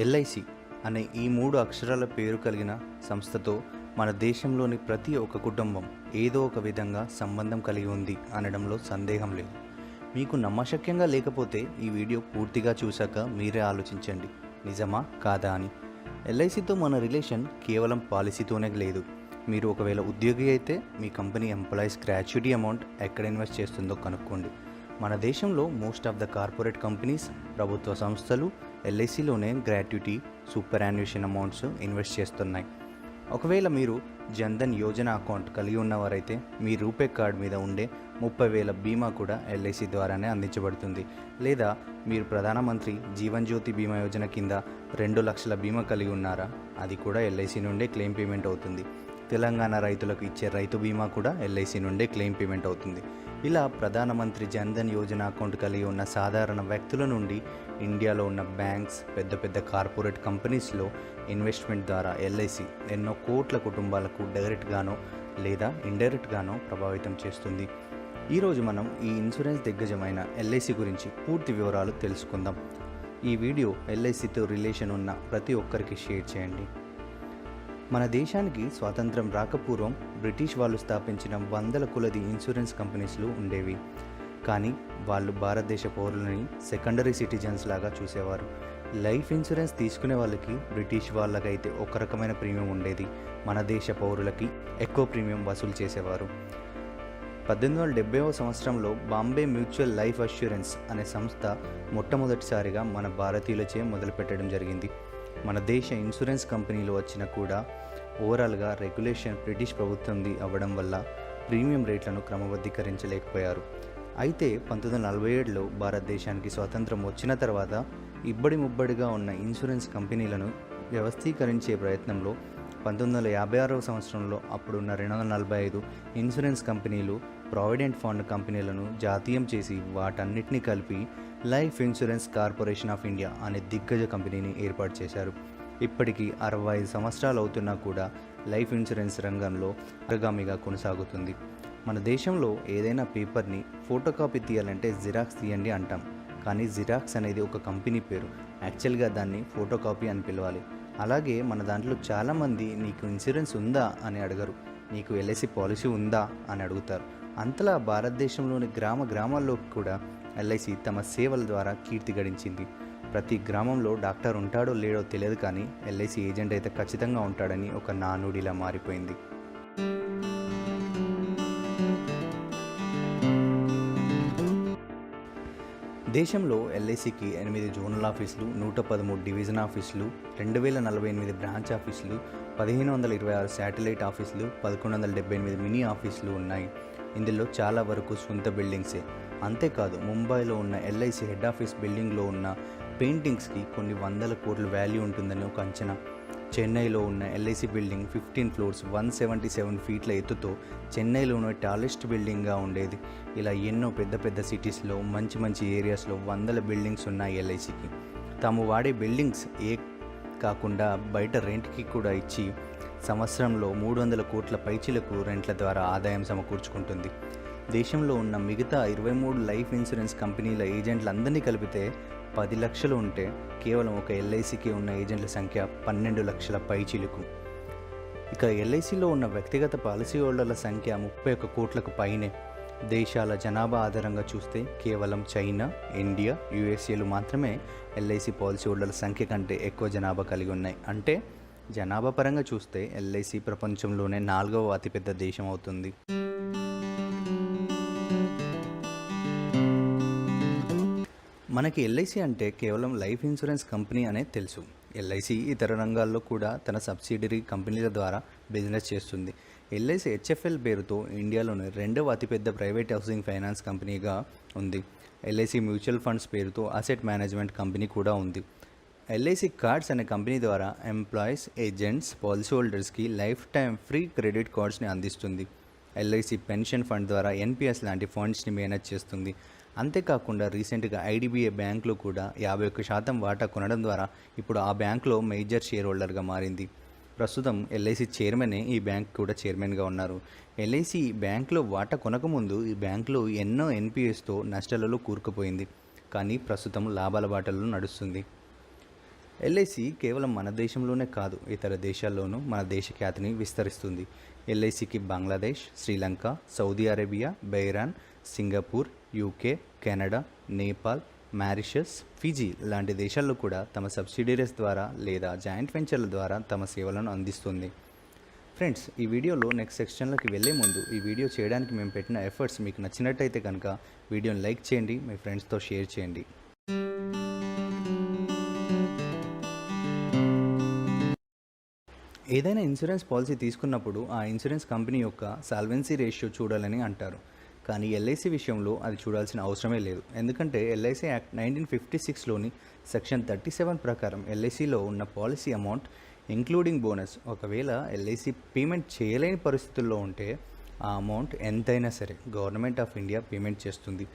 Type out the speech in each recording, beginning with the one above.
LIC అనే ఈ 3 అక్షరాల పేరు కలిగిన సంస్థతో మన దేశంలోని ప్రతి ఒక్క కుటుంబం ఏదో ఒక విధంగా సంబంధం కలిగి ఉంది అనడంలో సందేహం లేదు. మీకు నమ్మశక్యంగా లేకపోతే ఈ వీడియో పూర్తిగా చూశాక మీరే ఆలోచించండి, నిజమా కాదా అని. ఎల్ఐసితో మన రిలేషన్ కేవలం పాలసీతోనే లేదు. మీరు ఒకవేళ ఉద్యోగి అయితే మీ కంపెనీ ఎంప్లాయీస్ గ్రాట్యుటీ అమౌంట్ ఎక్కడ ఇన్వెస్ట్ చేస్తుందో కనుక్కోండి. మన దేశంలో most of the corporate companies, ప్రభుత్వ సంస్థలు ఎల్ఐసిలోనే గ్రాట్యుటీ, సూపర్ యాన్యుయేషన్ అమౌంట్స్ ఇన్వెస్ట్ చేస్తున్నాయి. ఒకవేళ మీరు జన్ధన్ యోజన అకౌంట్ కలిగి ఉన్నవారైతే మీ రూపే కార్డ్ మీద ఉండే 30,000 బీమా కూడా ఎల్ఐసి ద్వారానే అందించబడుతుంది. లేదా మీరు ప్రధానమంత్రి జీవన్ జ్యోతి బీమా యోజన కింద 2 లక్షల బీమా కలిగి ఉన్నారా, అది కూడా ఎల్ఐసి నుండే క్లెయిమ్ పేమెంట్ అవుతుంది. తెలంగాణ రైతులకు ఇచ్చే రైతు బీమా కూడా ఎల్ఐసి నుండే క్లెయిమ్ పేమెంట్ అవుతుంది. ఇలా ప్రధానమంత్రి జన్ధన్ యోజన అకౌంట్ కలిగి ఉన్న సాధారణ వ్యక్తుల నుండి ఇండియాలో ఉన్న బ్యాంక్స్, పెద్ద పెద్ద కార్పొరేట్ కంపెనీస్లో ఇన్వెస్ట్మెంట్ ద్వారా ఎల్ఐసి ఎన్నో కోట్ల కుటుంబాలకు డైరెక్ట్గానో లేదా ఇండైరెక్ట్గానో ప్రభావితం చేస్తుంది. ఈరోజు మనం ఈ ఇన్సూరెన్స్ దిగ్గజమైన ఎల్ఐసి గురించి పూర్తి వివరాలు తెలుసుకుందాం. ఈ వీడియో ఎల్ఐసితో రిలేషన్ ఉన్న ప్రతి ఒక్కరికి షేర్ చేయండి. మన దేశానికి స్వాతంత్రం రాకపూర్వం బ్రిటిష్ వాళ్ళు స్థాపించిన వందల కొలది ఇన్సూరెన్స్ కంపెనీస్లు ఉండేవి. కానీ వాళ్ళు భారతదేశ పౌరులని సెకండరీ సిటిజన్స్ లాగా చూసేవారు. లైఫ్ ఇన్సూరెన్స్ తీసుకునే వాళ్ళకి బ్రిటిష్ వాళ్ళకైతే ఒక రకమైన ప్రీమియం ఉండేది, మన దేశ పౌరులకి ఎక్కువ ప్రీమియం వసూలు చేసేవారు. 1870వ సంవత్సరంలో బాంబే మ్యూచువల్ లైఫ్ అష్యూరెన్స్ అనే సంస్థ మొట్టమొదటిసారిగా మన భారతీయులచే మొదలుపెట్టడం జరిగింది. మన దేశ ఇన్సూరెన్స్ కంపెనీలు వచ్చినా కూడా ఓవరాల్గా రెగ్యులేషన్ బ్రిటిష్ ప్రభుత్వంది అవ్వడం వల్ల ప్రీమియం రేట్లను క్రమబద్ధీకరించలేకపోయారు. అయితే 1947లో భారతదేశానికి స్వాతంత్రం వచ్చిన తర్వాత ఇబ్బడి ముబ్బడిగా ఉన్న ఇన్సూరెన్స్ కంపెనీలను వ్యవస్థీకరించే ప్రయత్నంలో 1956వ సంవత్సరంలో అప్పుడున్న 245 ఇన్సూరెన్స్ కంపెనీలు ప్రావిడెంట్ ఫండ్ కంపెనీలను జాతీయం చేసి వాటన్నిటినీ కలిపి life insurance corporation of India అనే దిగ్గజ కంపెనీని ఏర్పాటు చేశారు. ఇప్పటికీ 65 సంవత్సరాలు అవుతున్నా కూడా లైఫ్ ఇన్సూరెన్స్ రంగంలో అగ్రగామిగా కొనసాగుతుంది. మన దేశంలో ఏదైనా పేపర్ని ఫోటోకాపీ తీయాలంటే జిరాక్స్ తీయండి అంటాం. కానీ జిరాక్స్ అనేది ఒక కంపెనీ పేరు, యాక్చువల్గా దాన్ని ఫోటోకాపీ అని పిలవాలి. అలాగే మన దాంట్లో చాలామంది నీకు ఇన్సూరెన్స్ ఉందా అని అడగరు, నీకు ఎల్ఐసి పాలసీ ఉందా అని అడుగుతారు. అంతలా భారతదేశంలోని గ్రామాల్లో కూడా ఎల్ఐసి తమ సేవల ద్వారా కీర్తి గడించింది. ప్రతి గ్రామంలో డాక్టర్ ఉంటాడో లేడో తెలియదు, కానీ ఎల్ఐసి ఏజెంట్ అయితే ఖచ్చితంగా ఉంటాడని ఒక నానుడిలా మారిపోయింది. దేశంలో ఎల్ఐసికి 8 జోనల్ ఆఫీసులు, 113 డివిజన్ ఆఫీసులు, 2048 బ్రాంచ్ ఆఫీసులు, 1526 శాటిలైట్ ఆఫీసులు, 1178 మినీ ఆఫీసులు ఉన్నాయి. ఇందులో చాలా వరకు సొంత బిల్డింగ్సే. అంతేకాదు ముంబైలో ఉన్న ఎల్ఐసి హెడ్ ఆఫీస్ బిల్డింగ్లో ఉన్న పెయింటింగ్స్కి కొన్ని వందల కోట్ల వాల్యూ ఉంటుందని ఒక అంచనా. చెన్నైలో ఉన్న ఎల్ఐసి బిల్డింగ్ 15 ఫ్లోర్స్ 177 ఫీట్ల ఎత్తుతో చెన్నైలోనే టాలెస్ట్ బిల్డింగ్గా ఉండేది. ఇలా ఎన్నో పెద్ద పెద్ద సిటీస్లో మంచి మంచి ఏరియాస్లో వందల బిల్డింగ్స్ ఉన్నాయి ఎల్ఐసికి. తాము వాడే బిల్డింగ్స్ కాకుండా బయట రెంట్కి కూడా ఇచ్చి సంవత్సరంలో 300 కోట్ల పైచిలకు రెంట్ల ద్వారా ఆదాయం సమకూర్చుకుంటుంది. దేశంలో ఉన్న మిగతా 23 లైఫ్ ఇన్సూరెన్స్ కంపెనీల ఏజెంట్లందరినీ కలిపితే 10 లక్షలు ఉంటే కేవలం ఒక ఎల్ఐసికి ఉన్న ఏజెంట్ల సంఖ్య 12 లక్షల పైచిలుకు. ఇక ఎల్ఐసిలో ఉన్న వ్యక్తిగత పాలసీ హోల్డర్ల సంఖ్య 31 కోట్లకు పైనే. దేశాల జనాభా ఆధారంగా చూస్తే కేవలం చైనా, ఇండియా, యుఎస్ఏలు మాత్రమే ఎల్ఐసి పాలసీ హోల్డర్ల సంఖ్య కంటే ఎక్కువ జనాభా కలిగి ఉన్నాయి. అంటే జనాభా పరంగా చూస్తే ఎల్ఐసి ప్రపంచంలోనే 4వ అతిపెద్ద దేశం అవుతుంది. మనకి ఎల్ఐసి అంటే కేవలం లైఫ్ ఇన్సూరెన్స్ కంపెనీ అనే తెలుసు. ఎల్ఐసి ఇతర రంగాల్లో కూడా తన సబ్సిడరీ కంపెనీల ద్వారా బిజినెస్ చేస్తుంది. ఎల్ఐసి హెచ్ఎఫ్ఎల్ పేరుతో ఇండియాలోని 2వ అతిపెద్ద ప్రైవేట్ హౌసింగ్ ఫైనాన్స్ కంపెనీగా ఉంది. ఎల్ఐసి మ్యూచువల్ ఫండ్స్ పేరుతో అసెట్ మేనేజ్మెంట్ కంపెనీ కూడా ఉంది. ఎల్ఐసి కార్డ్స్ అనే కంపెనీ ద్వారా ఎంప్లాయీస్, ఏజెంట్స్, పాలసీ హోల్డర్స్కి లైఫ్ టైం ఫ్రీ క్రెడిట్ కార్డ్స్ని అందిస్తుంది. ఎల్ఐసి పెన్షన్ ఫండ్ ద్వారా ఎన్పిఎస్ లాంటి ఫండ్స్ని మేనేజ్ చేస్తుంది. అంతేకాకుండా రీసెంట్గా ఐడిబిఐ బ్యాంకులో కూడా 51% వాటా కొనడం ద్వారా ఇప్పుడు ఆ బ్యాంకులో మేజర్ షేర్ హోల్డర్గా మారింది. ప్రస్తుతం ఎల్ఐసి చైర్మనే ఈ బ్యాంక్ కూడా చైర్మన్గా ఉన్నారు. ఎల్ఐసి బ్యాంకులో వాటా కొనకముందు ఈ బ్యాంకులో ఎన్నో ఎన్పిఎస్తో నష్టాలలో కూరుకుపోయింది. కానీ ప్రస్తుతం లాభాల బాటలో నడుస్తుంది. ఎల్ఐసి కేవలం మన దేశంలోనే కాదు, ఇతర దేశాల్లోనూ మన దేశ ఖ్యాతిని విస్తరిస్తుంది. ఎల్ఐసికి Bangladesh, Sri Lanka, Saudi Arabia, Bahrain, Singapore, UK, Canada, Nepal, Mauritius, Fiji లాంటి దేశాల్లో కూడా తమ సబ్సిడరీస్ ద్వారా లేదా జాయింట్ వెంచర్ల ద్వారా తమ సేవలను అందిస్తుంది. ఫ్రెండ్స్, ఈ వీడియోలో నెక్స్ట్ సెక్షన్లోకి వెళ్ళే ముందు ఈ వీడియో చేయడానికి మేము పెట్టిన ఎఫర్ట్స్ మీకు నచ్చినట్టయితే కనుక వీడియోని లైక్ చేయండి, మీ ఫ్రెండ్స్తో షేర్ చేయండి. ఏదైనా ఇన్సూరెన్స్ పాలసీ తీసుకున్నప్పుడు ఆ ఇన్సూరెన్స్ కంపెనీ యొక్క సాల్వెన్సీ రేషియో చూడాలని అంటారు. కానీ ఎల్ఐసి విషయంలో అది చూడాల్సిన అవసరమే లేదు. ఎందుకంటే ఎల్ఐసి యాక్ట్ 1956లోని సెక్షన్ 37 ప్రకారం ఎల్ఐసిలో ఉన్న పాలసీ అమౌంట్ ఇంక్లూడింగ్ బోనస్ ఒకవేళ ఎల్ఐసి పేమెంట్ చేయలేని పరిస్థితుల్లో ఉంటే ఆ అమౌంట్ ఎంతైనా సరే గవర్నమెంట్ ఆఫ్ ఇండియా పేమెంట్ చేస్తుంది.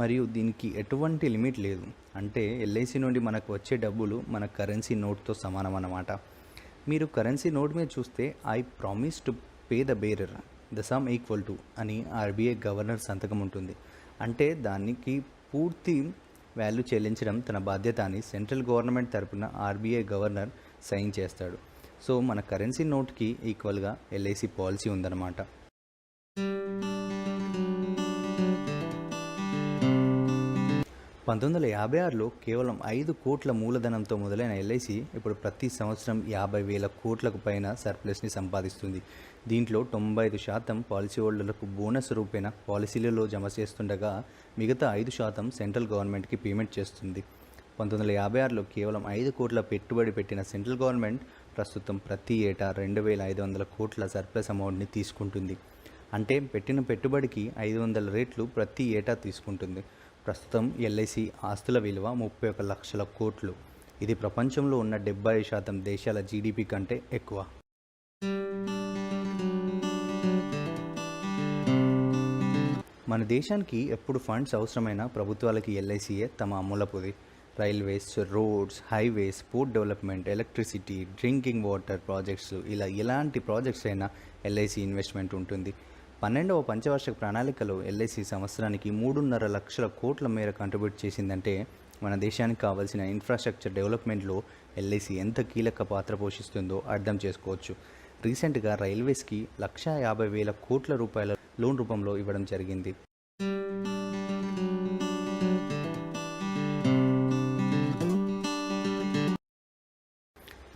మరియు దీనికి ఎటువంటి లిమిట్ లేదు. అంటే ఎల్ఐసి నుండి మనకు వచ్చే డబ్బులు మన కరెన్సీ నోట్తో సమానం అన్నమాట. మీరు కరెన్సీ నోట్ మీద చూస్తే I promise to pay the bearer the sum equal to అని ఆర్బీఐ గవర్నర్ సంతకం ఉంటుంది. అంటే దానికి పూర్తి వాల్యూ చెల్లించడం తన బాధ్యత అని సెంట్రల్ గవర్నమెంట్ తరపున ఆర్బీఐ గవర్నర్ సైన్ చేస్తాడు. సో మన కరెన్సీ నోట్కి ఈక్వల్గా ఎల్ఐసి పాలసీ ఉందన్నమాట. 1956లో కేవలం 5 కోట్ల మూలధనంతో మొదలైన ఎల్ఐసి ఇప్పుడు ప్రతి సంవత్సరం 50,000 కోట్లకు పైన సర్ప్లస్ని సంపాదిస్తుంది. దీంట్లో 95% పాలసీ హోల్డర్లకు బోనస్ రూపేణ పాలసీలలో జమ చేస్తుండగా మిగతా 5% సెంట్రల్ గవర్నమెంట్కి పేమెంట్ చేస్తుంది. 1956లో కేవలం 5 కోట్ల పెట్టుబడి పెట్టిన సెంట్రల్ గవర్నమెంట్ ప్రస్తుతం ప్రతి ఏటా 2,500 కోట్ల సర్ప్లస్ అమౌంట్ని తీసుకుంటుంది. అంటే పెట్టిన పెట్టుబడికి 500 రెట్లు ప్రతి ఏటా తీసుకుంటుంది. ప్రస్తుతం ఎల్ఐసి ఆస్తుల విలువ 31 లక్షల కోట్లు. ఇది ప్రపంచంలో ఉన్న 70% దేశాల జీడిపి కంటే ఎక్కువ. మన దేశానికి ఎప్పుడు ఫండ్స్ అవసరమైన ప్రభుత్వాలకి ఎల్ఐసియే తమ అమ్ములపుది. Railways, roads, highways, port development, electricity, drinking water projects, ఇలా ఎలాంటి ప్రాజెక్ట్స్ అయినా ఎల్ఐసి ఇన్వెస్ట్మెంట్ ఉంటుంది. 12వ పంచవార్షిక ప్రణాళికలో ఎల్ఐసి సంవత్సరానికి 3.5 లక్షల కోట్ల మేర కంట్రిబ్యూట్ చేసిందంటే మన దేశానికి కావాల్సిన ఇన్ఫ్రాస్ట్రక్చర్ డెవలప్మెంట్లో ఎల్ఐసి ఎంత కీలక పాత్ర పోషిస్తుందో అర్థం చేసుకోవచ్చు. రీసెంట్గా రైల్వేస్కి 1,50,000 కోట్ల రూపాయల లోన్ రూపంలో ఇవ్వడం జరిగింది.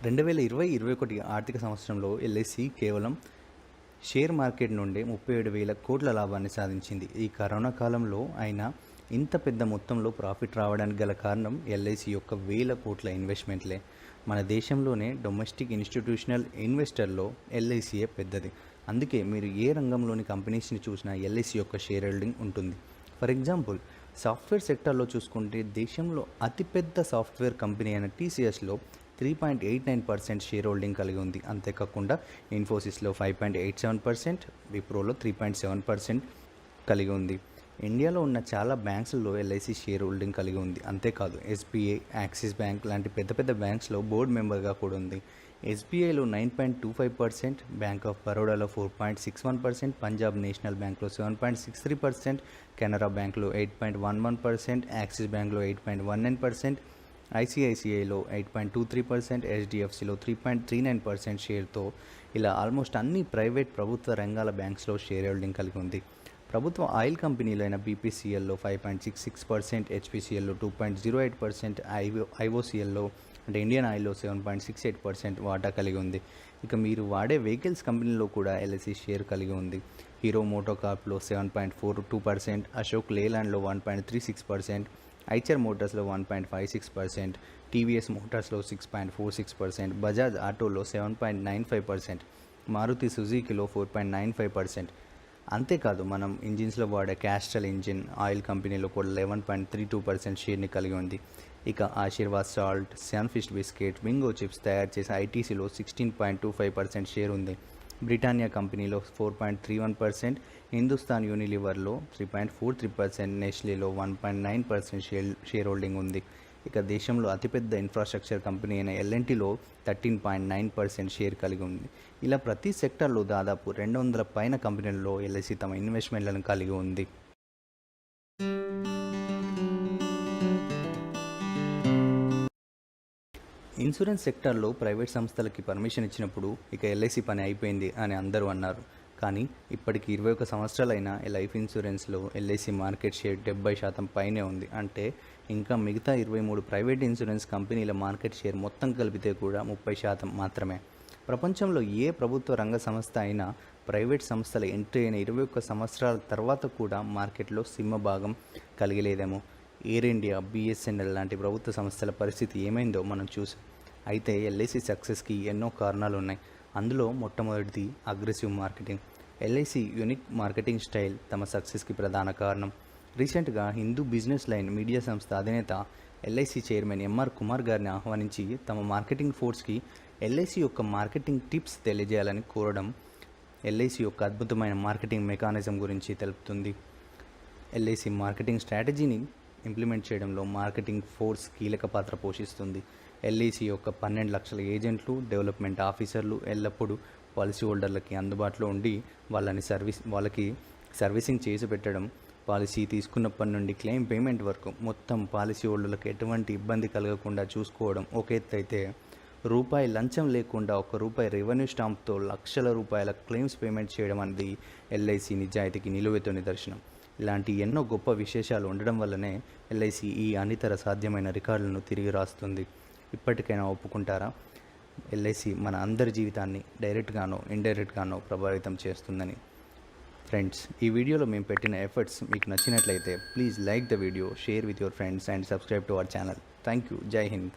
రెండు 2020-21 ఆర్థిక సంవత్సరంలో ఎల్ఐసి కేవలం షేర్ మార్కెట్ నుండి 37,000 కోట్ల లాభాన్ని సాధించింది. ఈ కరోనా కాలంలో అయినా ఇంత పెద్ద మొత్తంలో ప్రాఫిట్ రావడానికి గల కారణం ఎల్ఐసి యొక్క 1,000 కోట్ల ఇన్వెస్ట్మెంట్లే. మన దేశంలోనే డొమెస్టిక్ ఇన్స్టిట్యూషనల్ ఇన్వెస్టర్లో ఎల్ఐసియే పెద్దది. అందుకే మీరు ఏ రంగంలోని కంపెనీస్ని చూసినా ఎల్ఐసి యొక్క షేర్ హోల్డింగ్ ఉంటుంది. ఫర్ ఎగ్జాంపుల్, సాఫ్ట్వేర్ సెక్టార్లో చూసుకుంటే దేశంలో అతిపెద్ద సాఫ్ట్వేర్ కంపెనీ అయిన టీసీఎస్లో 3.89% షేర్ హోల్డింగ్ కలిగి ఉంది. అంతేకాకుండా ఇన్ఫోసిస్లో 5.87%, విప్రోలో 3.7% కలిగి ఉంది. ఇండియాలో ఉన్న చాలా బ్యాంక్స్లో ఎల్ఐసి షేర్ హోల్డింగ్ కలిగి ఉంది. అంతేకాదు ఎస్బీఐ, యాక్సిస్ బ్యాంక్ లాంటి పెద్ద పెద్ద బ్యాంక్స్లో బోర్డు మెంబర్గా కూడా ఉంది. ఎస్బీఐలో 9.25%, బ్యాంక్ ఆఫ్ బరోడాలో 4.61%, పంజాబ్ నేషనల్ బ్యాంక్లో 7.63%, కెనరా బ్యాంక్లో 8.11%, యాక్సిస్ బ్యాంక్లో 8.19%, ఐసిఐసిఐలో 8.23%, హెచ్డిఎఫ్సిలో 3.39% షేర్తో ఇలా ఆల్మోస్ట్ అన్ని ప్రైవేట్ ప్రభుత్వ రంగాల బ్యాంక్స్లో షేర్ హోల్డింగ్ కలిగి ఉంది. ప్రభుత్వ ఆయిల్ కంపెనీలైన బీపీసీఎల్లో 5.66%, హెచ్పిసిఎల్లో 2.08%, ఐఓసిఎల్లో అంటే ఇండియన్ ఆయిల్లో 7.68% వాటా కలిగి ఉంది. ఇక మీరు వాడే వెహికల్స్ కంపెనీలో కూడా ఎల్ఐసి షేర్ కలిగి ఉంది. హీరో మోటోకార్ప్లో 7.42%, అశోక్ లేలాండ్లో 1.36%, ఐచర్ మోటార్స్లో 1.56%, టీవీఎస్ మోటార్స్లో 6.46%, బజాజ్ ఆటోలో 7.95%, మారుతి సుజుకీలో 4.95%. అంతేకాదు మనం ఇంజిన్స్లో వాడే క్యాస్ట్రల్ ఇంజిన్ ఆయిల్ కంపెనీలో కూడా 11.32% షేర్ని కలిగి ఉంది. ఇక Aashirvaad salt, Sunfeast biscuit, వింగో chips తయారు చేసే ఐటీసీలో 16.25% షేర్ ఉంది. బ్రిటానియా కంపెనీలో 4.31%, హిందుస్థాన్ యూనిలివర్లో 3.43%, నెస్లేలో 1.9% షేర్ హోల్డింగ్ ఉంది. ఇక దేశంలో అతిపెద్ద ఇన్ఫ్రాస్ట్రక్చర్ కంపెనీ అయిన ఎల్ఎన్టీలో 13.9% షేర్ కలిగి ఉంది. ఇలా ప్రతి సెక్టార్లో దాదాపు 200 పైన కంపెనీలలో ఎల్ఐసి తమ ఇన్వెస్ట్మెంట్లను కలిగి ఉంది. ఇన్సూరెన్స్ సెక్టార్లో ప్రైవేట్ సంస్థలకి పర్మిషన్ ఇచ్చినప్పుడు ఇక ఎల్ఐసి పని అయిపోయింది అని అందరూ అన్నారు. కానీ ఇప్పటికి 21 సంవత్సరాలైన లైఫ్ ఇన్సూరెన్స్లో ఎల్ఐసి మార్కెట్ షేర్ 70% పైనే ఉంది. అంటే ఇంకా మిగతా 23 ప్రైవేట్ ఇన్సూరెన్స్ కంపెనీల మార్కెట్ షేర్ మొత్తం కలిపితే కూడా 30% మాత్రమే. ప్రపంచంలో ఏ ప్రభుత్వ రంగ సంస్థ అయినా ప్రైవేట్ సంస్థల ఎంట్రీ అయిన 21 సంవత్సరాల తర్వాత కూడా మార్కెట్లో సింహభాగం కలిగలేదేమో. ఎయిర్ ఇండియా, బిఎస్ఎన్ఎల్ లాంటి ప్రభుత్వ సంస్థల పరిస్థితి ఏమైందో మనం చూసాం. అయితే ఎల్ఐసి సక్సెస్కి ఎన్నో కారణాలు ఉన్నాయి. అందులో మొట్టమొదటిది aggressive marketing. LIC unique marketing style తమ సక్సెస్కి ప్రధాన కారణం. రీసెంట్గా హిందూ బిజినెస్ లైన్ మీడియా సంస్థ అధినేత ఎల్ఐసి చైర్మన్ ఎంఆర్ కుమార్ గారిని ఆహ్వానించి తమ మార్కెటింగ్ ఫోర్స్కి ఎల్ఐసి యొక్క మార్కెటింగ్ టిప్స్ తెలియజేయాలని కోరడం ఎల్ఐసి యొక్క అద్భుతమైన మార్కెటింగ్ మెకానిజం గురించి తెలుపుతుంది. ఎల్ఐసి మార్కెటింగ్ స్ట్రాటజీని ఇంప్లిమెంట్ చేయడంలో మార్కెటింగ్ ఫోర్స్ కీలక పాత్ర పోషిస్తుంది. ఎల్ఐసి యొక్క 12 లక్షల ఏజెంట్లు, డెవలప్మెంట్ ఆఫీసర్లు ఎల్లప్పుడూ పాలసీ హోల్డర్లకి అందుబాటులో ఉండి వాళ్ళకి సర్వీసింగ్ చేసి పెట్టడం, పాలసీ తీసుకున్నప్పటి నుండి క్లెయిమ్ పేమెంట్ వరకు మొత్తం పాలసీ హోల్డర్లకు ఎటువంటి ఇబ్బంది కలగకుండా చూసుకోవడం ఒక ఎత్తు అయితే, రూపాయి లంచం లేకుండా ₹1 రెవెన్యూ స్టాంప్తో లక్షల రూపాయల క్లెయిమ్స్ పేమెంట్ చేయడం అనేది ఎల్ఐసి నిజాయితీకి నిలువెత్తు నిదర్శనం. ఇలాంటి ఎన్నో గొప్ప విశేషాలు ఉండడం వల్లనే ఎల్ఐసి ఈ అనితర సాధ్యమైన రికార్డులను తిరిగి రాస్తుంది. ఇప్పటికైనా ఒప్పుకుంటారా? ఎల్ఐసి మన అందరి జీవితాన్ని డైరెక్ట్గానో ఇండైరెక్ట్గానో ప్రభావితం చేస్తుందని. ఫ్రెండ్స్, ఈ వీడియోలో మేము పెట్టిన ఎఫర్ట్స్ మీకు నచ్చినట్లయితే please like the video, share with your friends and subscribe to our channel. Thank you. జై హింద్.